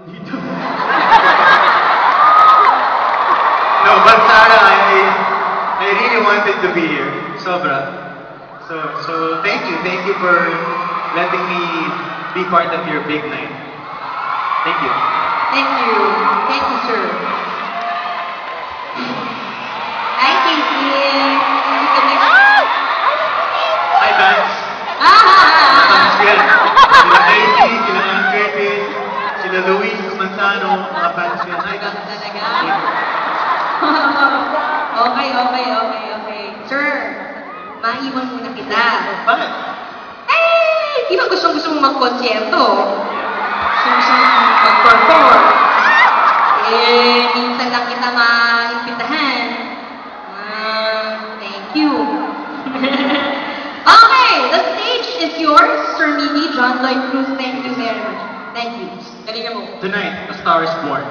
Dito. No, but Sarah, I really wanted to be here. Sobra. So thank you for letting me be part of your big night. Thank you. Thank you, sir. Hi, Casey. Hi, Vance. Vance yan. Sila Casey, sila Ann Curtis, sila Luis Manzano, mga fans yan. Hi, Vance. Talaga? Okay. Sir, maiwan muna kita. Bakit? Eh, di ba gusto mong mag-konsyerto? Gusto mong mag-perform? Eh, minsan lang kita maimbitahan. Thank you. Okay, the stage is yours, Sir Mimi, John Lloyd Cruz. Thank you very much. Thank you. Galingan mo. Tonight, a star is born.